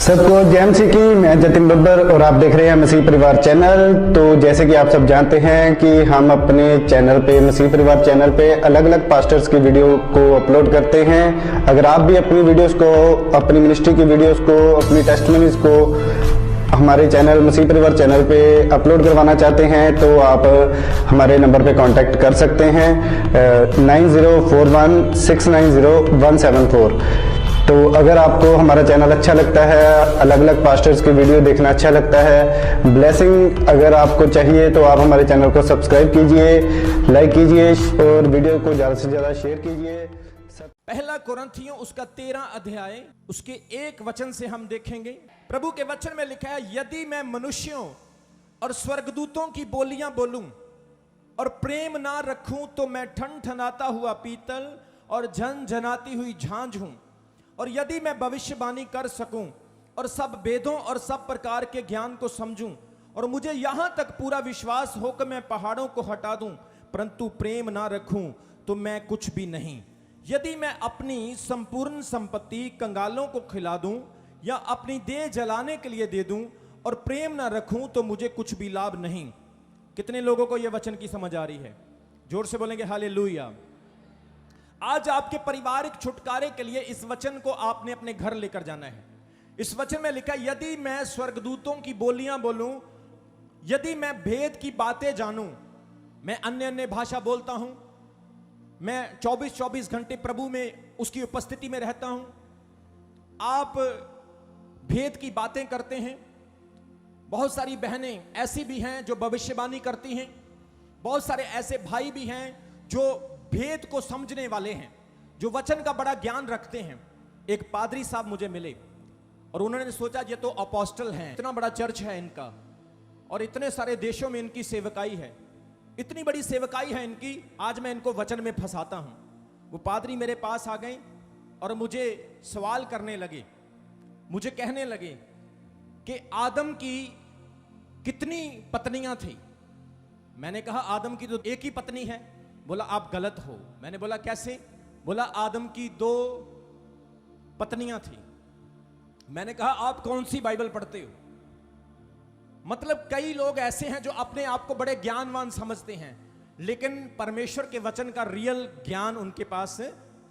सबको जय मसीह की। मैं जतिन बब्बर और आप देख रहे हैं मसीह परिवार चैनल। तो जैसे कि आप सब जानते हैं कि हम अपने चैनल पे, मसीह परिवार चैनल पे अलग अलग पास्टर्स की वीडियो को अपलोड करते हैं। अगर आप भी अपनी वीडियोस को, अपनी मिनिस्ट्री की वीडियोस को, अपनी टेस्टिमनीज को हमारे चैनल, मसीह परिवार चैनल पे अपलोड करवाना चाहते हैं तो आप हमारे नंबर पे कांटेक्ट कर सकते हैं 9041690174। तो अगर आपको हमारा चैनल अच्छा लगता है, अलग अलग पास्टर्स की वीडियो देखना अच्छा लगता है, ब्लेसिंग अगर आपको चाहिए तो आप हमारे चैनल को सब्सक्राइब कीजिए, लाइक कीजिए और वीडियो को ज़्यादा से ज़्यादा शेयर कीजिए। पहला कुरिन्थियों उसका 13 अध्याय उसके 1 वचन से हम देखेंगे। प्रभु के वचन में लिखा है, यदि मैं मनुष्यों और स्वर्गदूतों की बोलियां बोलूं और प्रेम ना रखूं तो मैं ठनठनाता हुआ पीतल और झनझनाती हुई झांझ हूं। और यदि मैं भविष्यवाणी कर सकूं और सब वेदों और सब प्रकार के ज्ञान को समझूं और मुझे यहां तक पूरा विश्वास हो कि मैं पहाड़ों को हटा दूं, परंतु प्रेम ना रखूं तो मैं कुछ भी नहीं। यदि मैं अपनी संपूर्ण संपत्ति कंगालों को खिला दूं या अपनी देह जलाने के लिए दे दूं और प्रेम ना रखूं तो मुझे कुछ भी लाभ नहीं। कितने लोगों को यह वचन की समझ आ रही है? जोर से बोलेंगे हालेलुया। आज आपके पारिवारिक छुटकारे के लिए इस वचन को आपने अपने घर लेकर जाना है। इस वचन में लिखा है, यदि मैं स्वर्गदूतों की बोलियां बोलूं, यदि मैं भेद की बातें जानूं, मैं अन्य अन्य भाषा बोलता हूं, मैं 24-24 घंटे प्रभु में उसकी उपस्थिति में रहता हूं, आप भेद की बातें करते हैं। बहुत सारी बहनें ऐसी भी हैं जो भविष्यवाणी करती हैं, बहुत सारे ऐसे भाई भी हैं जो भेद को समझने वाले हैं, जो वचन का बड़ा ज्ञान रखते हैं। एक पादरी साहब मुझे मिले और उन्होंने सोचा ये तो अपोस्टल हैं, इतना बड़ा चर्च है इनका और इतने सारे देशों में इनकी सेवकाई है, इतनी बड़ी सेवकाई है इनकी, आज मैं इनको वचन में फंसाता हूं। वो पादरी मेरे पास आ गए और मुझे सवाल करने लगे, मुझे कहने लगे कि आदम की कितनी पत्नियां थी। मैंने कहा आदम की तो एक ही पत्नी है। बोला आप गलत हो। मैंने बोला कैसे? बोला आदम की 2 पत्नियां थी। मैंने कहा आप कौन सी बाइबल पढ़ते हो? मतलब कई लोग ऐसे हैं जो अपने आप को बड़े ज्ञानवान समझते हैं, लेकिन परमेश्वर के वचन का रियल ज्ञान उनके पास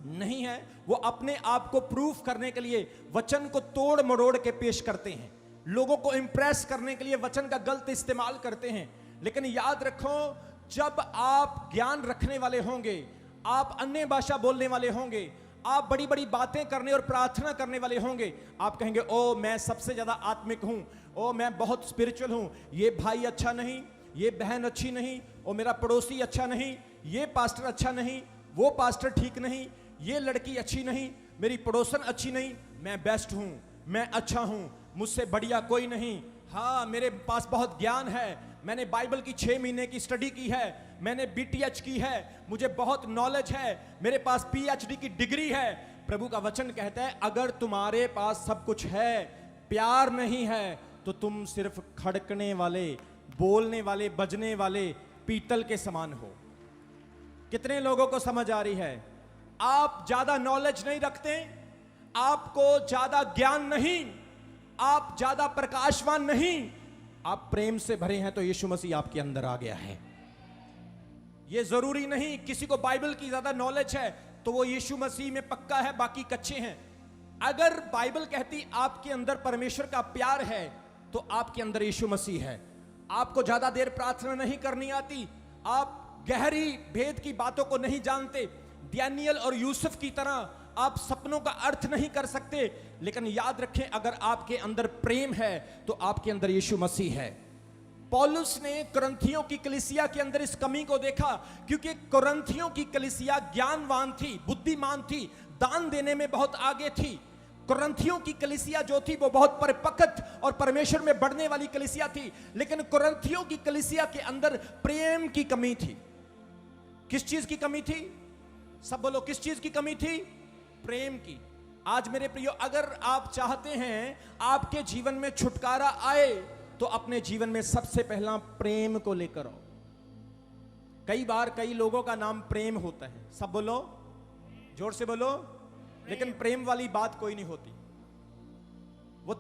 नहीं है। वो अपने आप को प्रूफ करने के लिए वचन को तोड़ मरोड़ के पेश करते हैं, लोगों को इंप्रेस करने के लिए वचन का गलत इस्तेमाल करते हैं। लेकिन याद रखो, जब आप ज्ञान रखने वाले होंगे, आप अन्य भाषा बोलने वाले होंगे, आप बड़ी बड़ी बातें करने और प्रार्थना करने वाले होंगे, आप कहेंगे ओ मैं सबसे ज्यादा आत्मिक हूं, ओ मैं बहुत स्पिरिचुअल हूं, ये भाई अच्छा नहीं, ये बहन अच्छी नहीं, ओ मेरा पड़ोसी अच्छा नहीं, ये पास्टर अच्छा नहीं, वो पास्टर ठीक नहीं, ये लड़की अच्छी नहीं, मेरी पड़ोसन अच्छी नहीं, मैं बेस्ट हूं, मैं अच्छा हूं, मुझसे बढ़िया कोई नहीं। हाँ, मेरे पास बहुत ज्ञान है, मैंने बाइबल की 6 महीने की स्टडी की है, मैंने BTH की है, मुझे बहुत नॉलेज है, मेरे पास PhD की डिग्री है। प्रभु का वचन कहता है, अगर तुम्हारे पास सब कुछ है, प्यार नहीं है, तो तुम सिर्फ खड़कने वाले, बोलने वाले, बजने वाले पीतल के समान हो। कितने लोगों को समझ आ रही है? आप ज्यादा नॉलेज नहीं रखते, आपको ज्यादा ज्ञान नहीं, आप ज्यादा प्रकाशवान नहीं, आप प्रेम से भरे हैं तो यीशु मसीह आपके अंदर आ गया है। यह जरूरी नहीं किसी को बाइबल की ज्यादा नॉलेज है तो वो यीशु मसीह में पक्का है, बाकी कच्चे हैं। अगर बाइबल कहती आपके अंदर परमेश्वर का प्यार है तो आपके अंदर यीशु मसीह है। आपको ज्यादा देर प्रार्थना नहीं करनी आती, आप गहरी भेद की बातों को नहीं जानते, दानियल और यूसुफ की तरह आप सपनों का अर्थ नहीं कर सकते, लेकिन याद रखें, अगर आपके अंदर प्रेम है तो आपके अंदर यीशु मसीह है। पौलुस ने कुरिन्थियों की कलीसिया के अंदर इस कमी को देखा, क्योंकि कुरिन्थियों की कलीसिया ज्ञानवान थी, बुद्धिमान थी, दान देने में बहुत आगे थी। कुरिन्थियों की कलीसिया जो थी वो बहुत परिपक्व और परमेश्वर में बढ़ने वाली कलीसिया थी, लेकिन कुरिन्थियों की कलीसिया के अंदर प्रेम की कमी थी। किस चीज की कमी थी? सब बोलो, किस चीज की कमी थी? प्रेम की। आज मेरे प्रियो, अगर आप चाहते हैं आपके जीवन में छुटकारा आए तो अपने जीवन में सबसे पहला प्रेम को लेकर आओ। कई बार कई लोगों का नाम प्रेम होता है, सब बोलो, जोर से बोलो, लेकिन प्रेम वाली बात कोई नहीं होती। वो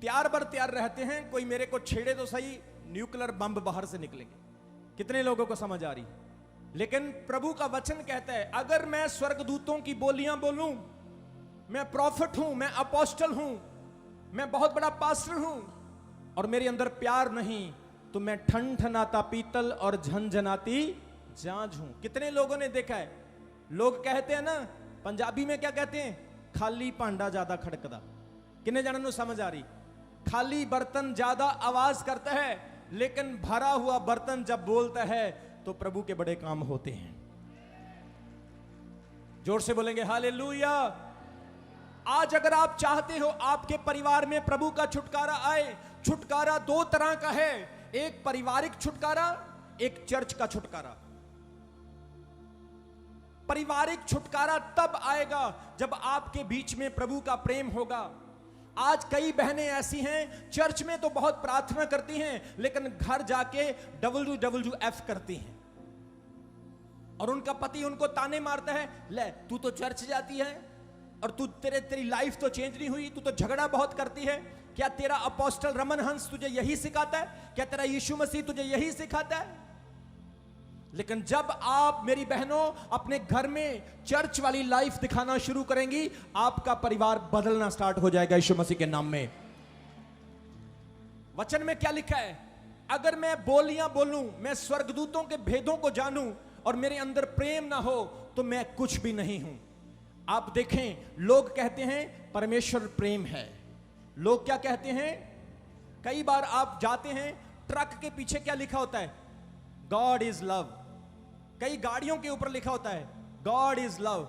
तैयार बर तैयार रहते हैं, कोई मेरे को छेड़े तो सही, न्यूक्लियर बम बाहर से निकलेंगे। कितने लोगों को समझ आ रही? लेकिन प्रभु का वचन कहता है अगर मैं स्वर्गदूतों की बोलियां बोलूं, मैं प्रॉफिट हूं, मैं अपोस्टल हूं, मैं बहुत बड़ा पास्टर हूं, और मेरे अंदर प्यार नहीं, तो मैं ठनठनाता पीतल और झनझनाती झांझ हूं। कितने लोगों ने देखा है, लोग कहते हैं ना, पंजाबी में क्या कहते हैं, खाली भांडा ज्यादा खड़कदा। किन्ने जनों को समझ आ रही? खाली बर्तन ज्यादा आवाज करता है, लेकिन भरा हुआ बर्तन जब बोलता है तो प्रभु के बड़े काम होते हैं। जोर से बोलेंगे हालेलुया। आज अगर आप चाहते हो आपके परिवार में प्रभु का छुटकारा आए, छुटकारा दो तरह का है, एक पारिवारिक छुटकारा, एक चर्च का छुटकारा। पारिवारिक छुटकारा तब आएगा जब आपके बीच में प्रभु का प्रेम होगा। आज कई बहनें ऐसी हैं, चर्च में तो बहुत प्रार्थना करती हैं, लेकिन घर जाके WWF करती हैं, और उनका पति उनको ताने मारता है, ले तू तो चर्च जाती है और तेरी लाइफ तो चेंज नहीं हुई, तू तो झगड़ा बहुत करती है। क्या तेरा अपोस्टल रमन हंस तुझे यही सिखाता है? क्या तेरा यीशु मसीह तुझे यही सिखाता है? लेकिन जब आप मेरी बहनों अपने घर में चर्च वाली लाइफ दिखाना शुरू करेंगी, आपका परिवार बदलना स्टार्ट हो जाएगा यीशु मसीह के नाम में। वचन में क्या लिखा है? अगर मैं बोलियां बोलूं, मैं स्वर्गदूतों के भेदों को जानूं, और मेरे अंदर प्रेम ना हो, तो मैं कुछ भी नहीं हूं। आप देखें, लोग कहते हैं परमेश्वर प्रेम है। लोग क्या कहते हैं? कई बार आप जाते हैं, ट्रक के पीछे क्या लिखा होता है? God is love. कई गाड़ियों के ऊपर लिखा होता है गॉड इज लव।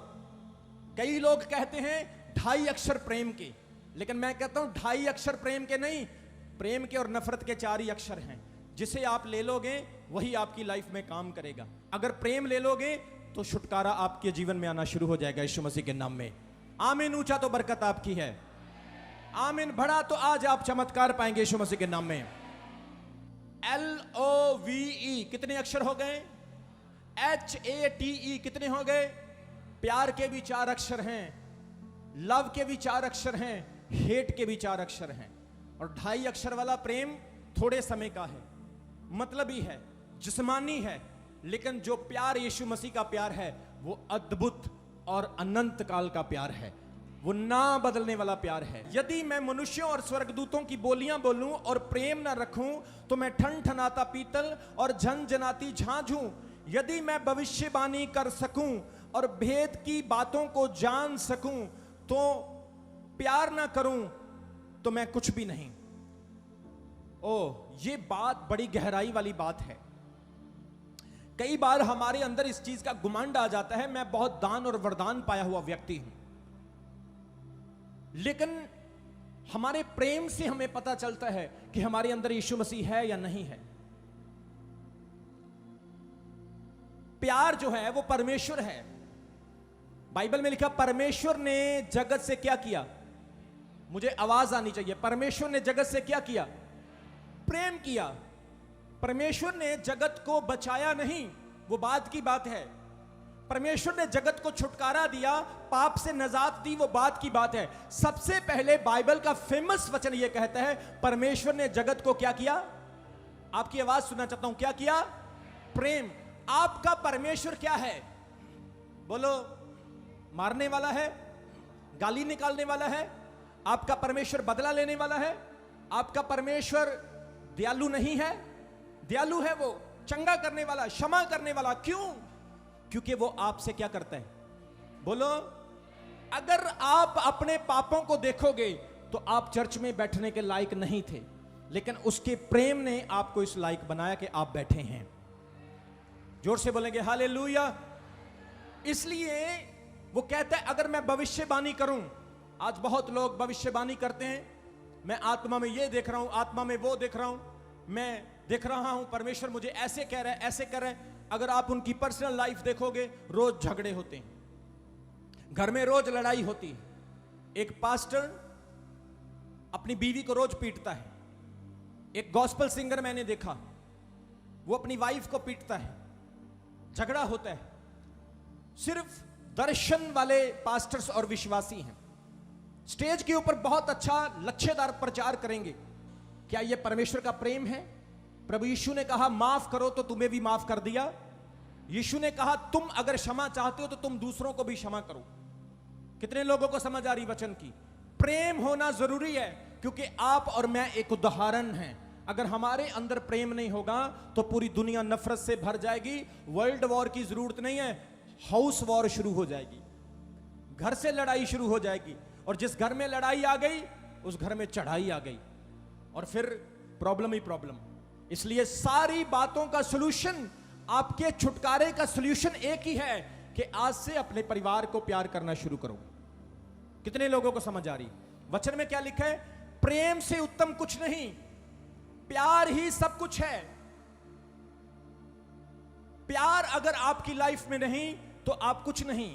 कई लोग कहते हैं 2.5 अक्षर प्रेम के, लेकिन मैं कहता हूं 2.5 अक्षर प्रेम के नहीं, प्रेम के और नफरत के 4 ही अक्षर हैं। जिसे आप ले लोगे वही आपकी लाइफ में काम करेगा। अगर प्रेम ले लोगे तो छुटकारा आपके जीवन में आना शुरू हो जाएगा यीशु मसीह के नाम में। आमीन। ऊंचा तो बरकत आपकी है। आमीन। बड़ा तो आज आप चमत्कार पाएंगे यीशु मसीह के नाम में। LOVE कितने अक्षर हो गए? HATE कितने हो गए? प्यार के भी 4 अक्षर हैं, लव के भी 4 अक्षर हैं, हेट के भी 4 अक्षर हैं। और 2.5 अक्षर वाला प्रेम थोड़े समय का है, मतलबी है, जिस्मानी है, लेकिन जो प्यार यीशु मसीह का प्यार है वो अद्भुत और अनंत काल का प्यार है, वो ना बदलने वाला प्यार है। यदि मैं मनुष्यों और स्वर्गदूतों की बोलियां बोलूं और प्रेम ना रखूं, तो मैं ठनठनाता पीतल और झनझनाती झांझ हूं। यदि मैं भविष्यवाणी कर सकूं और भेद की बातों को जान सकूं, तो प्यार ना करूं तो मैं कुछ भी नहीं। ये बात बड़ी गहराई वाली बात है। कई बार हमारे अंदर इस चीज का गुमांड आ जाता है, मैं बहुत दान और वरदान पाया हुआ व्यक्ति हूं, लेकिन हमारे प्रेम से हमें पता चलता है कि हमारे अंदर यीशु मसीह है या नहीं है। प्यार जो है वो परमेश्वर है। बाइबल में लिखा परमेश्वर ने जगत से क्या किया? मुझे आवाज आनी चाहिए। परमेश्वर ने जगत से क्या किया? प्रेम किया। परमेश्वर ने जगत को बचाया नहीं, वो बात की बात है। परमेश्वर ने जगत को छुटकारा दिया, पाप से नजात दी, वो बात की बात है। सबसे पहले बाइबल का फेमस वचन ये कहता है परमेश्वर ने जगत को क्या किया? आपकी आवाज सुनना चाहता हूं, क्या किया? प्रेम। आपका परमेश्वर क्या है? बोलो। मारने वाला है? गाली निकालने वाला है? आपका परमेश्वर बदला लेने वाला है? आपका परमेश्वर दयालु नहीं है? दयालु है, वो चंगा करने वाला, क्षमा करने वाला। क्यों? क्योंकि वो आपसे क्या करता है? बोलो। अगर आप अपने पापों को देखोगे तो आप चर्च में बैठने के लायक नहीं थे, लेकिन उसके प्रेम ने आपको इस लायक बनाया कि आप बैठे हैं। जोर से बोलेंगे हालेलुया। इसलिए वो कहता है अगर मैं भविष्यवाणी करूं, आज बहुत लोग भविष्यवाणी करते हैं, मैं आत्मा में ये देख रहा हूं, आत्मा में वो देख रहा हूं, मैं देख रहा हूं परमेश्वर मुझे ऐसे कह रहा है, ऐसे कर रहा है। अगर आप उनकी पर्सनल लाइफ देखोगे, रोज झगड़े होते हैं, घर में रोज लड़ाई होती है। एक पास्टर अपनी बीवी को रोज पीटता है। एक गॉस्पेल सिंगर मैंने देखा, वो अपनी वाइफ को पीटता है, झगड़ा होता है। सिर्फ दर्शन वाले पास्टर्स और विश्वासी हैं, स्टेज के ऊपर बहुत अच्छा लक्ष्यदार प्रचार करेंगे। क्या यह परमेश्वर का प्रेम है? प्रभु यीशु ने कहा माफ करो तो तुम्हें भी माफ कर दिया। यीशु ने कहा तुम अगर क्षमा चाहते हो तो तुम दूसरों को भी क्षमा करो। कितने लोगों को समझ आ रही वचन की? प्रेम होना जरूरी है, क्योंकि आप और मैं एक उदाहरण हैं। अगर हमारे अंदर प्रेम नहीं होगा तो पूरी दुनिया नफरत से भर जाएगी। वर्ल्ड वॉर की जरूरत नहीं है, हाउस वॉर शुरू हो जाएगी, घर से लड़ाई शुरू हो जाएगी, और जिस घर में लड़ाई आ गई उस घर में चढ़ाई आ गई, और फिर प्रॉब्लम ही प्रॉब्लम। इसलिए सारी बातों का सलूशन, आपके छुटकारे का सलूशन एक ही है कि आज से अपने परिवार को प्यार करना शुरू करो। कितने लोगों को समझ आ रही? वचन में क्या लिखा है? प्रेम से उत्तम कुछ नहीं, प्यार ही सब कुछ है। प्यार अगर आपकी लाइफ में नहीं तो आप कुछ नहीं।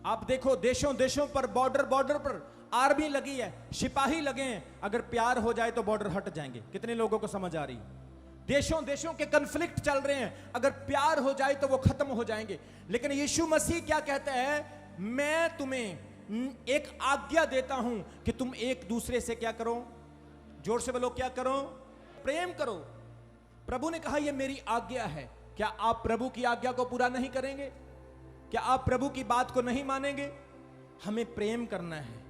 आप देखो देशों देशों पर, बॉर्डर पर आर्मी लगी है, सिपाही लगे हैं, अगर प्यार हो जाए तो बॉर्डर हट जाएंगे। कितने लोगों को समझ आ रही? देशों देशों के कन्फ्लिक्ट चल रहे हैं, अगर प्यार हो जाए तो वो खत्म हो जाएंगे। लेकिन यीशु मसीह क्या कहता है? मैं तुम्हें एक आज्ञा देता हूं कि तुम एक दूसरे से क्या करो? जोर से बोलो, क्या करो? प्रेम करो। प्रभु ने कहा यह मेरी आज्ञा है। क्या आप प्रभु की आज्ञा को पूरा नहीं करेंगे? क्या आप प्रभु की बात को नहीं मानेंगे? हमें प्रेम करना है।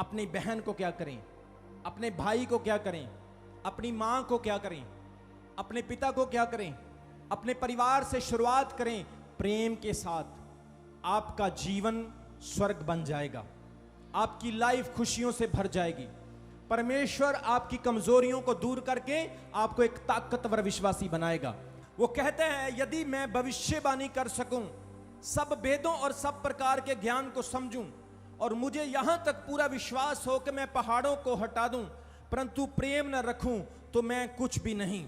अपनी बहन को क्या करें, अपने भाई को क्या करें, अपनी मां को क्या करें, अपने पिता को क्या करें, अपने परिवार से शुरुआत करें प्रेम के साथ। आपका जीवन स्वर्ग बन जाएगा, आपकी लाइफ खुशियों से भर जाएगी। परमेश्वर आपकी कमजोरियों को दूर करके आपको एक ताकतवर विश्वासी बनाएगा। वो कहते हैं यदि मैं भविष्यवाणी कर सकूं, सब वेदों और सब प्रकार के ज्ञान को समझूं, और मुझे यहां तक पूरा विश्वास हो कि मैं पहाड़ों को हटा दूं, परंतु प्रेम न रखूं तो मैं कुछ भी नहीं।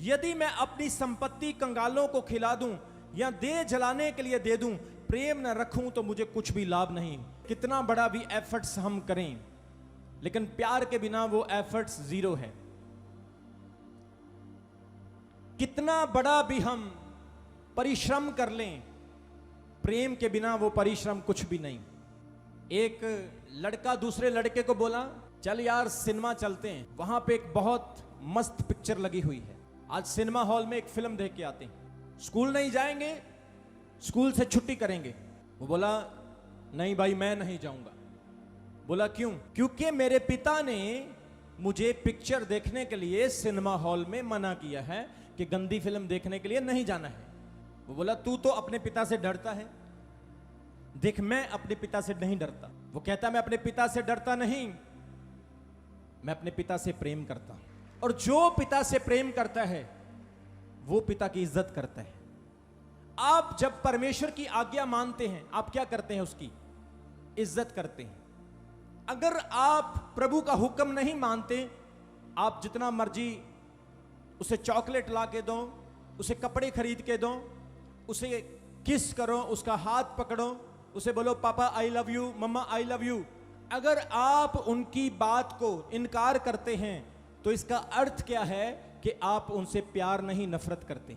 यदि मैं अपनी संपत्ति कंगालों को खिला दूं या दे जलाने के लिए दे दूं, प्रेम न रखूं तो मुझे कुछ भी लाभ नहीं। कितना बड़ा भी एफर्ट्स हम करें, लेकिन प्यार के बिना वो एफर्ट्स जीरो है। कितना बड़ा भी हम परिश्रम कर लें, प्रेम के बिना वो परिश्रम कुछ भी नहीं। एक लड़का दूसरे लड़के को बोला चल यार सिनेमा चलते हैं, वहां पे एक बहुत मस्त पिक्चर लगी हुई है, आज सिनेमा हॉल में एक फिल्म देख के आते हैं। स्कूल नहीं जाएंगे, स्कूल से छुट्टी करेंगे। वो बोला नहीं भाई मैं नहीं जाऊंगा। बोला क्यों? क्योंकि मेरे पिता ने मुझे पिक्चर देखने के लिए सिनेमा हॉल में मना किया है कि गंदी फिल्म देखने के लिए नहीं जाना है। वो बोला तू तो अपने पिता से डरता है। देख मैं अपने पिता से नहीं डरता। वो कहता मैं अपने पिता से डरता नहीं, मैं अपने पिता से प्रेम करता हूं, और जो पिता से प्रेम करता है वो पिता की इज्जत करता है। आप जब परमेश्वर की आज्ञा मानते हैं, आप क्या करते हैं? उसकी इज्जत करते हैं। अगर आप प्रभु का हुक्म नहीं मानते, आप जितना मर्जी उसे चॉकलेट ला के दो, उसे कपड़े खरीद के दो, उसे किस करो, उसका हाथ पकड़ो, उसे बोलो papa I love you, mumma I love you, अगर आप उनकी बात को इनकार करते हैं तो इसका अर्थ क्या है कि आप उनसे प्यार नहीं नफरत करते।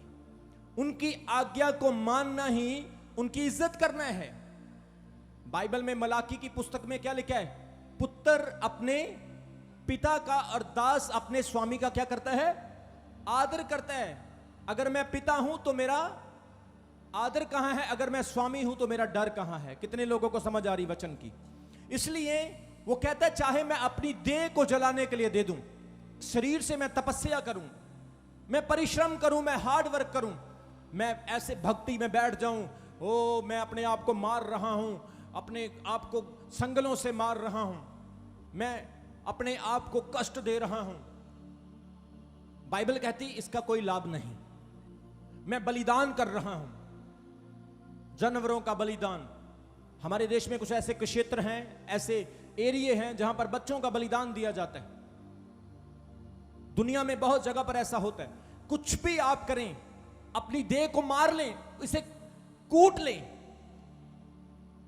उनकी आज्ञा को मानना ही उनकी इज्जत करना है। बाइबल में मलाकी की पुस्तक में क्या लिखा है? पुत्र अपने पिता का और दास अपने स्वामी का क्या करता है? आदर करता है। अगर मैं पिता हूं तो मेरा आदर कहां है? अगर मैं स्वामी हूं तो मेरा डर कहां है? कितने लोगों को समझ आ रही वचन की? इसलिए वो कहता है चाहे मैं अपनी देह को जलाने के लिए दे दूं, शरीर से मैं तपस्या करूं, मैं परिश्रम करूं, मैं हार्ड वर्क करूं, मैं ऐसे भक्ति में बैठ जाऊं, ओ मैं अपने आप को मार रहा हूं, अपने आप को संगलों से मार रहा हूं, मैं अपने आप को कष्ट दे रहा हूं, बाइबल कहती इसका कोई लाभ नहीं। मैं बलिदान कर रहा हूं, जानवरों का बलिदान। हमारे देश में कुछ ऐसे क्षेत्र हैं, ऐसे एरिया हैं जहां पर बच्चों का बलिदान दिया जाता है। दुनिया में बहुत जगह पर ऐसा होता है। कुछ भी आप करें, अपनी देह को मार लें, इसे कूट लें,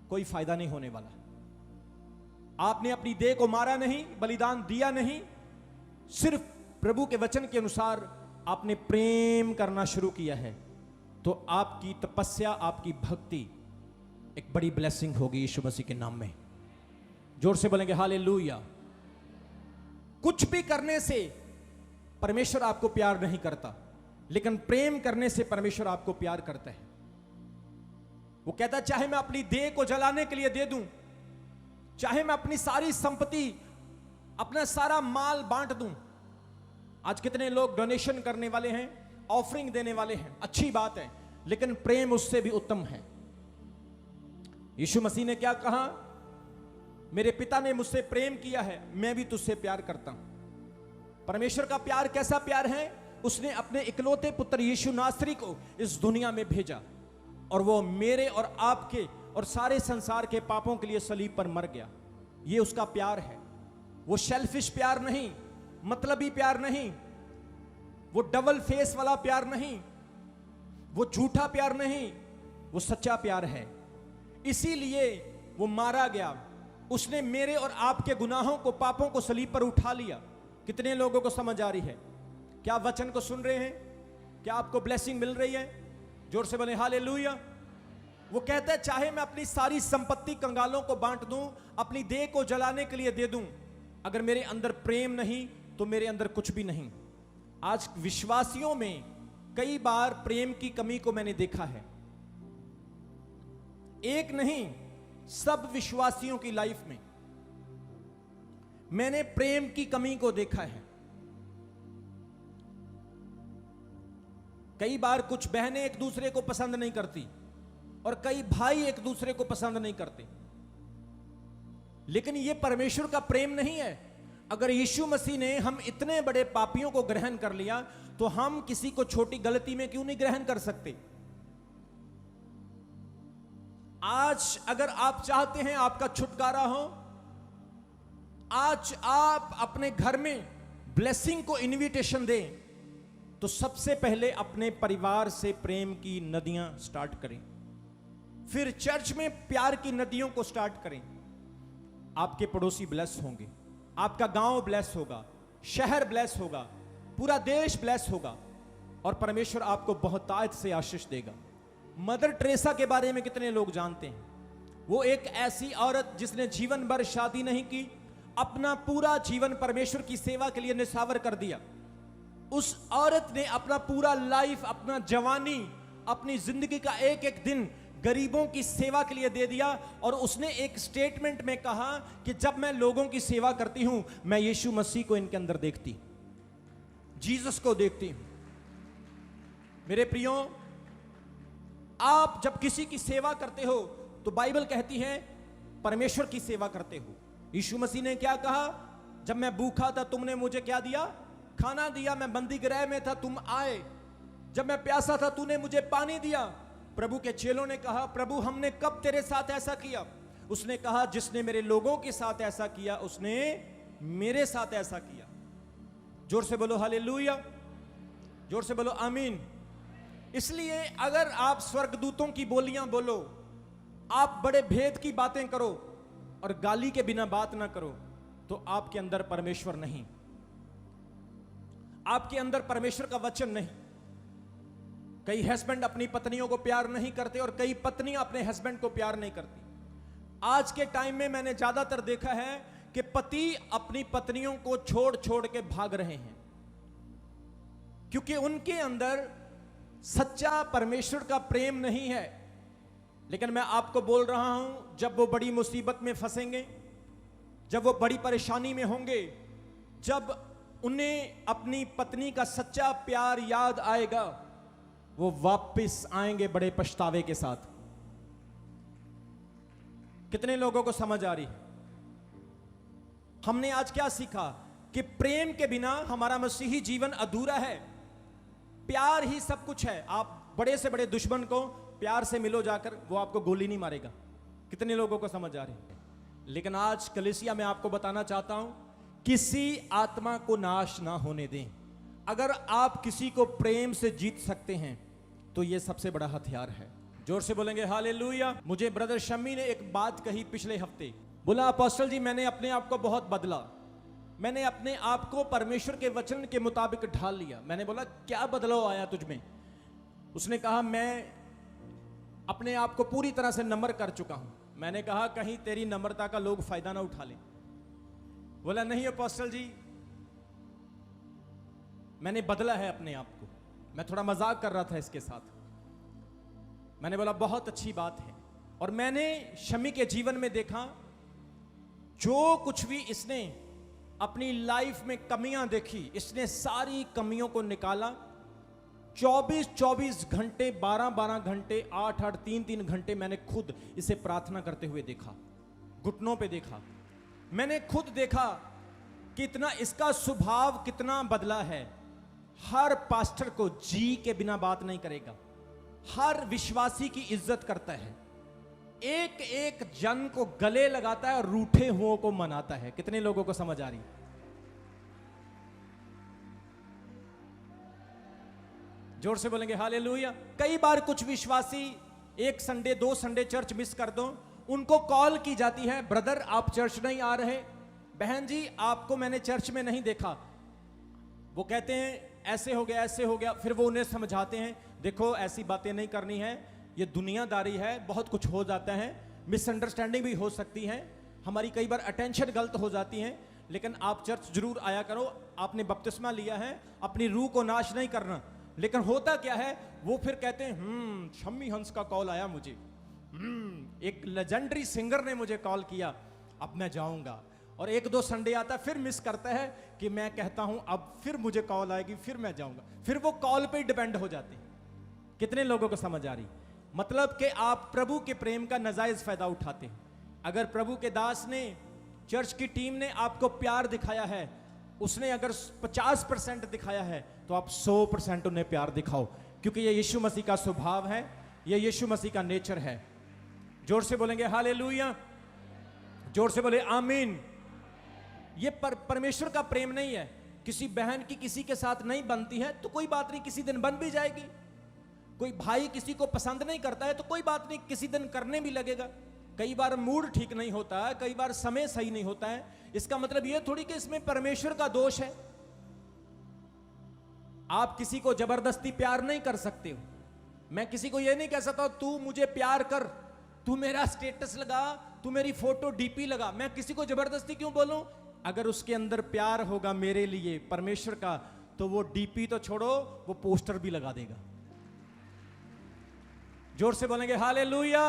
कोई फायदा नहीं होने वाला। आपने अपनी देह को मारा नहीं, बलिदान दिया नहीं, सिर्फ प्रभु के वचन के अनुसार आपने प्रेम करना शुरू किया है, तो आपकी तपस्या, आपकी भक्ति एक बड़ी ब्लेसिंग होगी यीशु मसीह के नाम में। जोर से बोलेंगे हालेलुया। कुछ भी करने से परमेश्वर आपको प्यार नहीं करता, लेकिन प्रेम करने से परमेश्वर आपको प्यार करता है। वो कहता है चाहे मैं अपनी देह को जलाने के लिए दे दूं, चाहे मैं अपनी सारी संपत्ति, अपना सारा माल बांट दूं। आज कितने लोग डोनेशन करने वाले हैं, ऑफरिंग देने वाले हैं, अच्छी बात है, लेकिन प्रेम उससे भी उत्तम है। यीशु मसीह ने क्या कहा? मेरे पिता ने मुझसे प्रेम किया है, मैं भी तुझसे प्यार करता हूं। परमेश्वर का प्यार कैसा प्यार है? उसने अपने इकलौते पुत्र यीशु नासरी को इस दुनिया में भेजा, और वो मेरे और आपके और सारे संसार के पापों के लिए सलीब पर मर गया। ये उसका प्यार है। वो सेल्फिश प्यार नहीं, मतलबी प्यार नहीं, वो डबल फेस वाला प्यार नहीं, वो झूठा प्यार नहीं, वो सच्चा प्यार है। इसीलिए वो मारा गया। उसने मेरे और आपके गुनाहों को, पापों को सलीब पर उठा लिया। कितने लोगों को समझ आ रही है? क्या वचन को सुन रहे हैं? क्या आपको ब्लेसिंग मिल रही है? जोर से बोले हालेलुया। वो कहता है चाहे मैं अपनी सारी संपत्ति कंगालों को बांट दूं, अपनी देह को जलाने के लिए दे दूं, अगर मेरे अंदर प्रेम नहीं तो मेरे अंदर कुछ भी नहीं। आज विश्वासियों में कई बार प्रेम की कमी को मैंने देखा है। एक नहीं, सब विश्वासियों की लाइफ में मैंने प्रेम की कमी को देखा है। कई बार कुछ बहनें एक दूसरे को पसंद नहीं करती और कई भाई एक दूसरे को पसंद नहीं करते, लेकिन यह परमेश्वर का प्रेम नहीं है। अगर यीशु मसीह ने हम इतने बड़े पापियों को ग्रहण कर लिया, तो हम किसी को छोटी गलती में क्यों नहीं ग्रहण कर सकते? आज अगर आप चाहते हैं आपका छुटकारा हो, आज आप अपने घर में ब्लेसिंग को इनविटेशन दें, तो सबसे पहले अपने परिवार से प्रेम की नदियां स्टार्ट करें, फिर चर्च में प्यार की नदियों को स्टार्ट करें। आपके पड़ोसी ब्लेस होंगे, आपका गांव ब्लेस होगा, शहर ब्लेस होगा, पूरा देश ब्लेस होगा, और परमेश्वर आपको बहुतायत से आशीष देगा। मदर टेरेसा के बारे में कितने लोग जानते हैं? वो एक ऐसी औरत जिसने जीवन भर शादी नहीं की, अपना पूरा जीवन परमेश्वर की सेवा के लिए निछावर कर दिया। उस औरत ने अपना पूरा लाइफ, अपना जवानी, अपनी जिंदगी का एक एक दिन गरीबों की सेवा के लिए दे दिया, और उसने एक स्टेटमेंट में कहा कि जब मैं लोगों की सेवा करती हूं, मैं यीशु मसीह को इनके अंदर देखती, जीसस को देखती हूं। मेरे प्रियो, आप जब किसी की सेवा करते हो तो बाइबल कहती है परमेश्वर की सेवा करते हो। यीशु मसीह ने क्या कहा? जब मैं भूखा था तुमने मुझे क्या दिया? खाना दिया। मैं बंदी गृह में था, तुम आए। जब मैं प्यासा था तूने मुझे पानी दिया। प्रभु के चेलों ने कहा, प्रभु हमने कब तेरे साथ ऐसा किया? उसने कहा, जिसने मेरे लोगों के साथ ऐसा किया उसने मेरे साथ ऐसा किया। जोर से बोलो हालेलुया, जोर से बोलो आमीन। इसलिए अगर आप स्वर्गदूतों की बोलियां बोलो, आप बड़े भेद की बातें करो और गाली के बिना बात ना करो, तो आपके अंदर परमेश्वर नहीं, आपके अंदर परमेश्वर का वचन नहीं। कई हस्बैंड अपनी पत्नियों को प्यार नहीं करते और कई पत्नियां अपने हस्बैंड को प्यार नहीं करती। आज के टाइम में मैंने ज्यादातर देखा है कि पति अपनी पत्नियों को छोड़ छोड़ के भाग रहे हैं, क्योंकि उनके अंदर सच्चा परमेश्वर का प्रेम नहीं है। लेकिन मैं आपको बोल रहा हूं, जब वो बड़ी मुसीबत में फंसेंगे, जब वो बड़ी परेशानी में होंगे, जब उन्हें अपनी पत्नी का सच्चा प्यार याद आएगा, वो वापस आएंगे बड़े पछतावे के साथ। कितने लोगों को समझ आ रही है? हमने आज क्या सीखा कि प्रेम के बिना हमारा मसीही जीवन अधूरा है। प्यार ही सब कुछ है। आप बड़े से बड़े दुश्मन को प्यार से मिलो जाकर, वो आपको गोली नहीं मारेगा। कितने लोगों को समझ आ रही है? लेकिन आज कलीसिया में आपको बताना चाहता हूं, किसी आत्मा को नाश ना होने दें। अगर आप किसी को प्रेम से जीत सकते हैं तो यह सबसे बड़ा हथियार है। जोर से बोलेंगे हालेलुया। मुझे ब्रदर शम्मी ने एक बात कही पिछले हफ्ते, बोला अपोस्टल जी मैंने अपने आप को बहुत बदला, मैंने अपने आप को परमेश्वर के वचन के मुताबिक ढाल लिया। मैंने बोला क्या बदलाव आया तुझ में? उसने कहा मैं अपने आप को पूरी तरह से नम्र कर चुका हूं। मैंने कहा कहीं तेरी नम्रता का लोग फायदा ना उठा लें। बोला नहीं अपोस्टल जी, मैंने बदला है अपने आप को। मैं थोड़ा मजाक कर रहा था इसके साथ। मैंने बोला बहुत अच्छी बात है। और मैंने शमी के जीवन में देखा, जो कुछ भी इसने अपनी लाइफ में कमियां देखी, इसने सारी कमियों को निकाला। 24-24 घंटे, 12-12 घंटे, 8-8, 3-3 घंटे मैंने खुद इसे प्रार्थना करते हुए देखा, घुटनों पे देखा। मैंने खुद देखा कितना इसका स्वभाव कितना बदला है। हर पास्टर को जी के बिना बात नहीं करेगा, हर विश्वासी की इज्जत करता है, एक एक जन को गले लगाता है और रूठे हुओं को मनाता है। कितने लोगों को समझ आ रही? जोर से बोलेंगे हालेलुया। कई बार कुछ विश्वासी एक संडे 2 संडे चर्च मिस कर दो, उनको कॉल की जाती है, ब्रदर आप चर्च नहीं आ रहे, बहन जी आपको मैंने चर्च में नहीं देखा। वो कहते हैं ऐसे हो गया, ऐसे हो गया। फिर वो उन्हें समझाते हैं, देखो ऐसी बातें नहीं करनी है, ये दुनियादारी है, बहुत कुछ हो जाता है, मिसअंडरस्टैंडिंग भी हो सकती है, हमारी कई बार अटेंशन गलत हो जाती है, लेकिन आप चर्च जरूर आया करो, आपने बपतिस्मा लिया है, अपनी रूह को नाश नहीं करना। लेकिन होता क्या है, वो फिर कहते हैं शम्मी हंस का कॉल आया मुझे, एक लेजेंडरी सिंगर ने मुझे कॉल किया, अब मैं जाऊंगा। और 1-2 संडे आता फिर मिस करता है कि मैं कहता हूं अब फिर मुझे कॉल आएगी, फिर मैं जाऊंगा। फिर वो कॉल पे ही डिपेंड हो जाते हैं। कितने लोगों को समझ आ रही? मतलब कि आप प्रभु के प्रेम का नाजायज फायदा उठाते हैं। अगर प्रभु के दास ने, चर्च की टीम ने आपको प्यार दिखाया है, उसने अगर 50% दिखाया है, तो आप 100% उन्हें प्यार दिखाओ, क्योंकि ये यीशु मसीह का स्वभाव है, ये यीशु मसीह का नेचर है। जोर से बोलेंगे हालेलुया, जोर से बोले आमीन। ये परमेश्वर का प्रेम नहीं है। किसी बहन की किसी के साथ नहीं बनती है तो कोई बात नहीं, किसी दिन बन भी जाएगी। कोई भाई किसी को पसंद नहीं करता है तो कोई बात नहीं, किसी दिन करने भी लगेगा। कई बार मूड ठीक नहीं होता है, कई बार समय सही नहीं होता है। इसका मतलब यह थोड़ी कि इसमें परमेश्वर का दोष है। आप किसी को जबरदस्ती प्यार नहीं कर सकते हो। मैं किसी को यह नहीं कह सकता तू मुझे प्यार कर, तू मेरा स्टेटस लगा, तू मेरी फोटो डीपी लगा। मैं किसी को जबरदस्ती क्यों बोलूं? अगर उसके अंदर प्यार होगा मेरे लिए, परमेश्वर का, तो वो डीपी तो छोड़ो, वो पोस्टर भी लगा देगा। जोर से बोलेंगे हालेलुया।